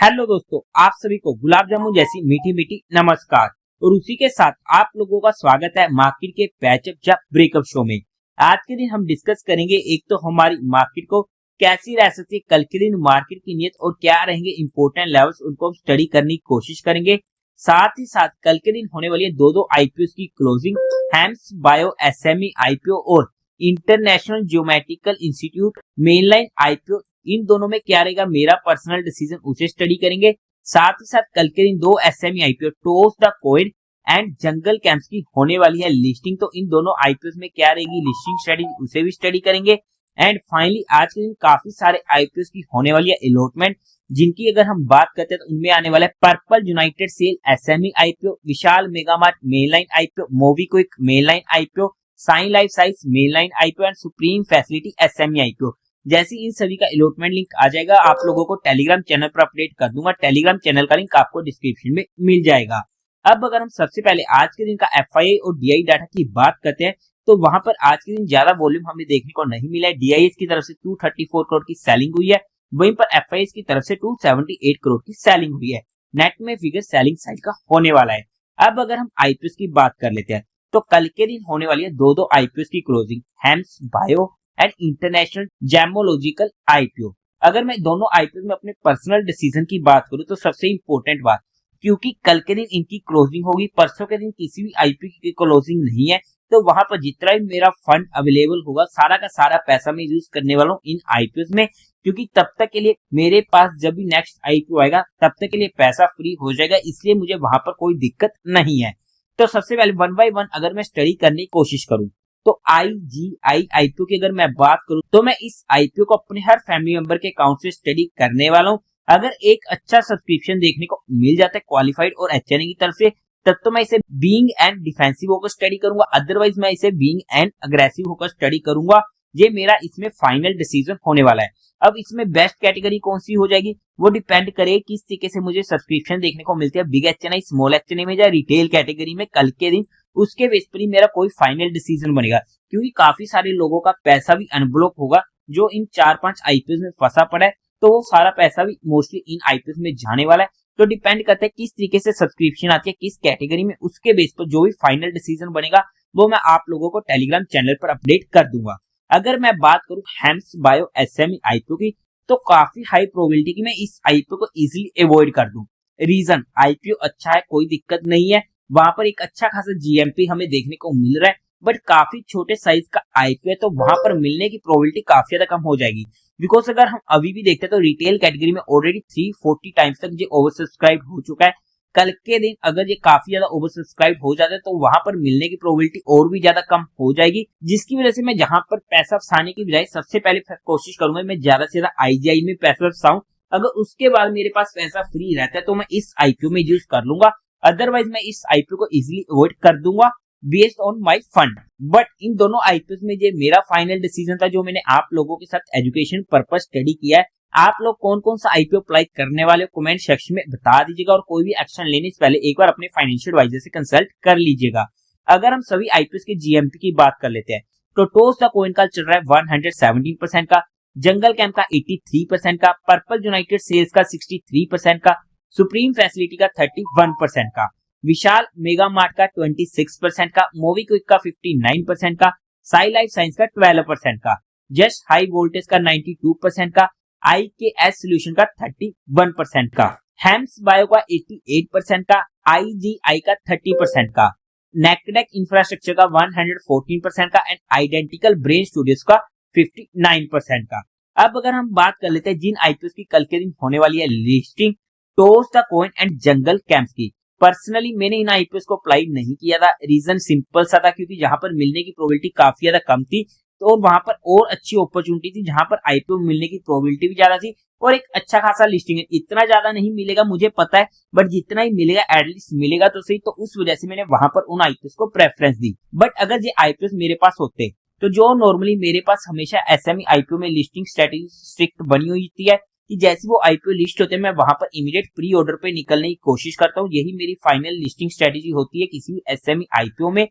Hello दोस्तों, आप सभी को गुलाब जामुन जैसी मीठी मीठी नमस्कार। और उसी के साथ आप लोगों का स्वागत है मार्केट के पैचअप या ब्रेकअप शो में। आज के दिन हम डिस्कस करेंगे एक तो हमारी मार्केट को कैसी रह सकती है कल के दिन, मार्केट की नीयत और क्या रहेंगे इंपॉर्टेंट लेवल्स, उनको हम स्टडी करने की कोशिश करेंगे। साथ ही साथ कल के दिन होने वाली है दो आईपीओ की closing, Hems bio SME IPO और International Geometrical Institute mainline IPO. इन दोनों में क्या रहेगा मेरा पर्सनल डिसीजन, उसे स्टडी करेंगे। साथ ही साथ कल के दिन दो SME IPO Toss the Coin and Jungle Camps की होने वाली है लिस्टिंग, तो इन दोनों आईपीओ में क्या रहेगी लिस्टिंग स्ट्रेटेजी, उसे भी स्टडी करेंगे। एंड फाइनली आज के दिन काफी सारे आईपीओ की होने वाली है अलॉटमेंट, जिनकी अगर हम बात करते हैं तो उनमें आने वाला है Purple United Sale SME IPO, Vishal Mega Mart mainline IPO, MobiKwik mainline IPO, Sai Life Science mainline IPO and Supreme Facility SME IPO. जैसे इन सभी का अलॉटमेंट लिंक आ जाएगा, आप लोगों को टेलीग्राम चैनल पर अपडेट कर दूंगा। टेलीग्राम चैनल का लिंक आपको डिस्क्रिप्शन में मिल जाएगा। अब अगर हम सबसे पहले आज के दिन का एफआईआई और डीआई डाटा की बात करते हैं तो वहां पर आज के दिन ज्यादा वॉल्यूम हमें देखने को नहीं मिला है। डीआईएस की तरफ से 234 करोड़ की सेलिंग हुई है, वहीं पर एफआईएस की तरफ से 278 करोड़ की सेलिंग हुई है। नेट में फिगर सेलिंग साइड का होने वाला है। अब अगर हम आईपीओ की बात कर लेते हैं तो कल के दिन होने वाली है दो आईपीओ की closing, Hems bio and International Gemmological IPO. अगर मैं दोनों आईपीओ में अपने पर्सनल डिसीजन की बात करूं तो सबसे इंपॉर्टेंट बात, क्योंकि कल के दिन इनकी क्लोजिंग होगी, परसों के दिन किसी भी आईपीओ की क्लोजिंग नहीं है, तो वहां पर जितना भी मेरा फंड अवेलेबल होगा सारा का सारा पैसा मैं यूज करने वाला हूँ इन आईपीओ में, क्योंकि तब तक के लिए मेरे पास जब भी नेक्स्ट आईपीओ आएगा तब तक के लिए पैसा फ्री हो जाएगा, इसलिए मुझे वहां पर कोई दिक्कत नहीं है। तो सबसे पहले वन बाय वन अगर मैं स्टडी करने की कोशिश करूं तो आईजीआई आईपीओ की अगर मैं बात करूं तो मैं इस आईपीओ को अपने हर फैमिली मेंबर के अकाउंट से स्टडी करने वाला हूं। अगर एक अच्छा सब्सक्रिप्शन देखने को मिल जाता है क्वालिफाइड और एचएनए की तरफ से, तब तो मैं इसे बीइंग एंड डिफेंसिव होकर स्टडी करूंगा, अदरवाइज मैं इसे बीइंग एंड अग्रेसिव होकर स्टडी करूंगा। ये मेरा इसमें फाइनल डिसीजन होने वाला है। अब इसमें बेस्ट कैटेगरी कौन सी हो जाएगी वो डिपेंड करे किस तरीके से मुझे सब्सक्रिप्शन देखने को मिलती है, बिग एचएनआई, स्मॉल एचएनआई में या रिटेल कैटेगरी में कल के दिन, उसके बेस पर ही मेरा कोई फाइनल डिसीजन बनेगा। क्योंकि काफी सारे लोगों का पैसा भी अनब्लॉक होगा जो इन 4-5 आईपीओ में फंसा पड़ा है, तो वो सारा पैसा भी मोस्टली इन आईपीओ में जाने वाला है। तो डिपेंड करता है किस तरीके से सब्सक्रिप्शन आती है किस कैटेगरी में, उसके बेस पर जो भी फाइनल डिसीजन बनेगा वो मैं आप लोगों को टेलीग्राम चैनल पर अपडेट कर दूंगा। अगर मैं बात करूं हेम्स बायो एसएमई आईपीओ की, तो काफी हाई प्रोबेबिलिटी की मैं इस आईपीओ को इजीली अवॉइड कर दूं। रीजन, आईपीओ अच्छा है, कोई दिक्कत नहीं है, वहां पर एक अच्छा खासा जीएमपी हमें देखने को मिल रहा है, बट काफी छोटे साइज का आईपीओ है तो वहां पर मिलने की प्रोबेबिलिटी काफी ज्यादा कम हो जाएगी। बिकॉज अगर हम अभी भी देखते हैं तो रिटेल कैटेगरी में ऑलरेडी 340 टाइम्स तक ये ओवर सब्सक्राइब हो चुका है। कल के दिन अगर ये काफी ज्यादा ओवर सब्सक्राइब हो जाता है तो वहां पर मिलने की प्रोबेबिलिटी और भी ज्यादा कम हो जाएगी, जिसकी वजह से मैं जहां पर पैसा फंसाने की बजाय सबसे पहले कोशिश करूंगा मैं ज्यादा से ज्यादा आईजीआई में पैसा फंसाऊं। अगर उसके बाद मेरे पास पैसा फ्री रहता है तो मैं इस आईपीओ में यूज कर लूंगा, अदरवाइज मैं इस आईपीओ को इजीली अवॉइड कर दूंगा based on my fund. But in दोनों आईपीओ में ये मेरा फाइनल डिसीजन था जो मैंने आप लोगों के साथ एजुकेशन पर्पस स्टडी किया है। आप लोग कौन कौन सा आईपीओ अप्लाई करने वाले हो कमेंट सेक्शन में बता दीजिएगा, और कोई भी एक्शन लेने से पहले एक बार अपने फाइनेंशियल एडवाइजर से कंसल्ट कर लीजिएगा। अगर हम सभी आईपीओ के जीएमपी की बात कर लेते हैं तो टोस द कॉइन का चल रहा है 117% का, जंगल कैंप का 83% का, पर्पल यूनाइटेड सेल्स का 63% का, सुप्रीम फैसिलिटी का 31% का, विशाल मेगा मार्ट का 26% का, मोबीक्विक का 59% का, साई लाइफ साइंस का 12% का, जस्ट हाई वोल्टेज का 92% का, IKS सोल्यूशन का 31% का, हेम्स बायो का 88% का, IGI का 30% का, नेकडेक इंफ्रास्ट्रक्चर का 114% का एंड आइडेंटिकल ब्रेन स्टूडियोज का 59% का। अब अगर हम बात कर लेते हैं जिन आईपीओ की कल के दिन होने वाली है listing, Toss the Coin and Jungle Camps की, पर्सनली मैंने इन आईपीओ को अप्लाई नहीं किया था। रीजन सिंपल सा था, क्योंकि जहां पर मिलने की प्रोबेबिलिटी काफी ज्यादा कम थी, तो वहां पर और अच्छी अपॉर्चुनिटी थी जहां पर आईपीओ मिलने की प्रोबेबिलिटी भी ज्यादा थी और एक अच्छा खासा लिस्टिंग है। इतना ज्यादा नहीं मिलेगा मुझे पता है, बट जितना ही मिलेगा एटलीस्ट मिलेगा तो सही, तो उस वजह से मैंने वहां पर उन आईपीओ को प्रेफरेंस दी। बट अगर ये आईपीओ मेरे पास होते तो जो नॉर्मली मेरे पास हमेशा एसएमई आईपीओ में लिस्टिंग स्ट्रेटेजी स्ट्रिक्ट बनी हुई थी है कि जैसे वो आईपीओ लिस्ट होते हैं मैं वहां पर इमीडिएट प्री ऑर्डर पे निकलने की कोशिश करता हूँ। यही मेरी फाइनल लिस्टिंग स्ट्रेटेजी होती है किसी भी एसएमई आईपीओ में,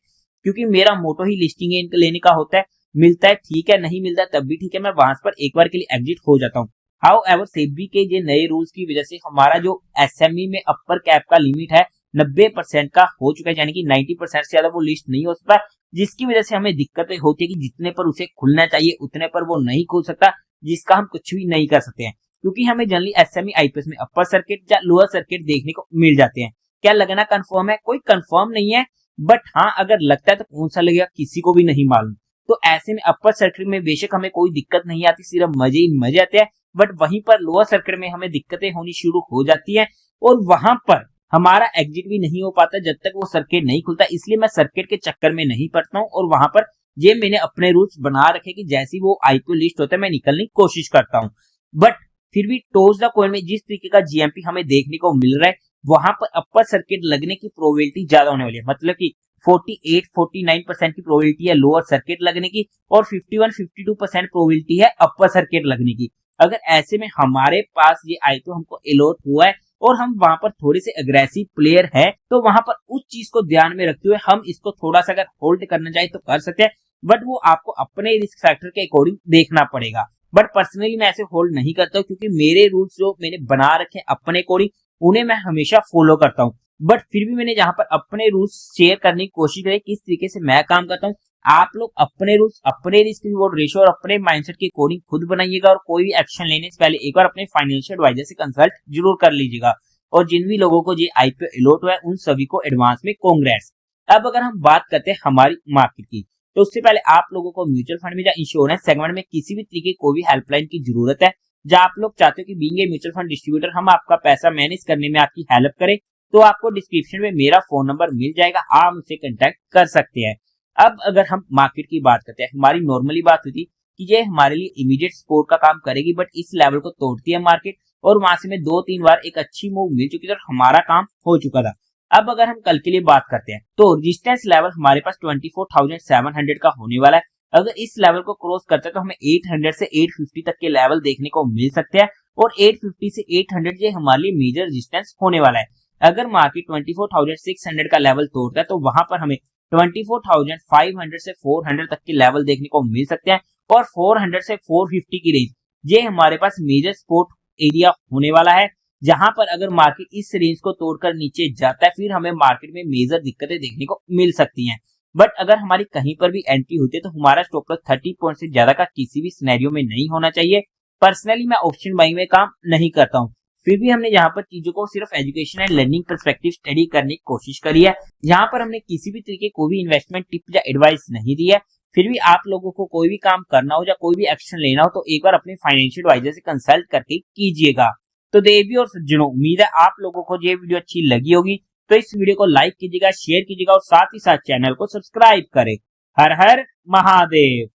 क्योंकि मेरा मोटो ही लिस्टिंग लेने का होता है। मिलता है ठीक है, नहीं मिलता है तब भी ठीक है, मैं वहां पर एक बार के लिए एग्जिट हो जाता हूँ। हाउ एवर सेबी के ये नए रूल्स की वजह से हमारा जो एसएमई में अपर कैप का लिमिट है 90% का हो चुका है, यानी कि 90% से ज्यादा वो लिस्ट नहीं हो सकता, जिसकी वजह से हमें दिक्कतें होती है कि जितने पर उसे खुलना चाहिए उतने पर वो नहीं खुल सकता, जिसका हम कुछ भी नहीं कर सकते हैं, क्योंकि हमें जनरली एसएमई आईपीएस में अपर सर्किट या लोअर सर्किट देखने को मिल जाते हैं। क्या लगना कंफर्म है? कोई कंफर्म नहीं है, बट हाँ अगर लगता है तो कौन सा लगेगा किसी को भी नहीं मालूम। तो ऐसे में अपर सर्किट में बेशक हमें कोई दिक्कत नहीं आती, सिर्फ मजे ही मजे आते हैं, बट वहीं पर लोअर सर्किट में हमें दिक्कतें होनी शुरू हो जाती है और वहां पर हमारा एग्जिट भी नहीं हो पाता जब तक वो सर्किट नहीं खुलता। इसलिए मैं सर्किट के चक्कर में नहीं पड़ता हूँ और वहां पर ये मैंने अपने रूल्स बना रखे कि जैसी वो आईपीओ लिस्ट होता है मैं निकलने की कोशिश करता हूँ। बट फिर भी टॉस द कॉइन में जिस तरीके का जीएमपी हमें देखने को मिल रहा है वहां पर अपर सर्किट लगने की प्रोबेबिलिटी ज्यादा होने वाली है, मतलब कि 48-49% की प्रोबेबिलिटी है लोअर सर्किट लगने की और 51-52% प्रोबेबिलिटी है अपर सर्किट लगने की। अगर ऐसे में हमारे पास ये आईपीओ हमको अलॉट हुआ है और हम वहां पर थोड़े से अग्रेसिव प्लेयर है तो वहां पर उस चीज को ध्यान में रखते हुए हम इसको थोड़ा सा अगर होल्ड करना चाहे तो कर सकते हैं, बट वो आपको अपने रिस्क फैक्टर के अकॉर्डिंग देखना पड़ेगा। बट पर्सनली मैं ऐसे होल्ड नहीं करता हूँ क्योंकि मेरे रूल्स जो मैंने बना रखे हैं अपने अकॉर्डिंग उन्हें मैं हमेशा फॉलो करता हूँ। बट फिर भी मैंने जहां पर अपने रूल्स शेयर करने की कोशिश करी किस तरीके से मैं काम करता हूँ, आप लोग अपने रूल्स अपने रिस्क रिवॉर्ड रेशियो और अपने माइंडसेट के अकॉर्डिंग खुद बनाइएगा और कोई भी एक्शन लेने से पहले एक बार अपने फाइनेंशियल एडवाइजर से कंसल्ट जरूर कर लीजिएगा। और जिन भी लोगों को ये आईपीओ अलॉट हुआ है उन सभी को एडवांस में कांग्रेट्स। अब अगर हम बात करते हैं हमारी मार्केट की, तो उससे पहले आप लोगों को म्यूचुअल फंड में या इंश्योरेंस सेगमेंट में किसी भी तरीके को भी हेल्पलाइन की जरूरत है, जहां आप लोग चाहते हो कि being a mutual fund distributor हम आपका पैसा मैनेज करने में आपकी हेल्प करें, तो आपको डिस्क्रिप्शन में मेरा फोन नंबर मिल जाएगा, आप मुझसे कांटेक्ट कर सकते हैं। अब अगर हम मार्केट की बात करते हैं, हमारी नॉर्मली बात हुई थी कि ये हमारे लिए इमीडिएट सपोर्ट का काम करेगी, बट इस लेवल को तोड़ती है मार्केट और वहां से में 2-3 बार एक अच्छी मूव मिल चुकी थी और हमारा काम हो चुका था। अब अगर हम कल के लिए बात करते हैं तो रेजिस्टेंस लेवल हमारे पास 24,700 का होने वाला है। अगर इस लेवल को क्रॉस करते हैं तो हमें 800 से 850 तक के लेवल देखने को मिल सकते हैं और 850 से 800 ये हमारे लिए मेजर रेजिस्टेंस होने वाला है। अगर मार्केट 24,600 का लेवल तोड़ता है तो वहां पर हमें 24,500 से 400 तक के लेवल देखने को मिल सकते हैं और 400 से 450 की रेंज ये हमारे पास मेजर सपोर्ट एरिया होने वाला है, जहां पर अगर मार्केट इस रेंज को तोड़कर नीचे जाता है फिर हमें मार्केट में मेजर दिक्कतें देखने को मिल सकती हैं। बट अगर हमारी कहीं पर भी एंट्री होती है तो हमारा स्टॉप लॉस 30 पॉइंट से ज्यादा का किसी भी सिनेरियो में नहीं होना चाहिए। पर्सनली मैं ऑप्शन बाइंग में काम नहीं करता हूँ, फिर भी हमने यहाँ पर चीजों को सिर्फ education and learning perspective study करने की कोशिश करी है। यहाँ पर हमने किसी भी तरीके कोई भी इन्वेस्टमेंट टिप या एडवाइस नहीं दी है। फिर भी आप लोगों को कोई भी काम करना हो या कोई भी एक्शन लेना हो तो एक बार अपने फाइनेंशियल एडवाइजर से कंसल्ट करके कीजिएगा। तो देवी और सज्जनों, उम्मीद है आप लोगों को ये वीडियो अच्छी लगी होगी, तो इस वीडियो को लाइक कीजिएगा, शेयर कीजिएगा और साथ ही साथ चैनल को सब्सक्राइब करें। हर हर महादेव।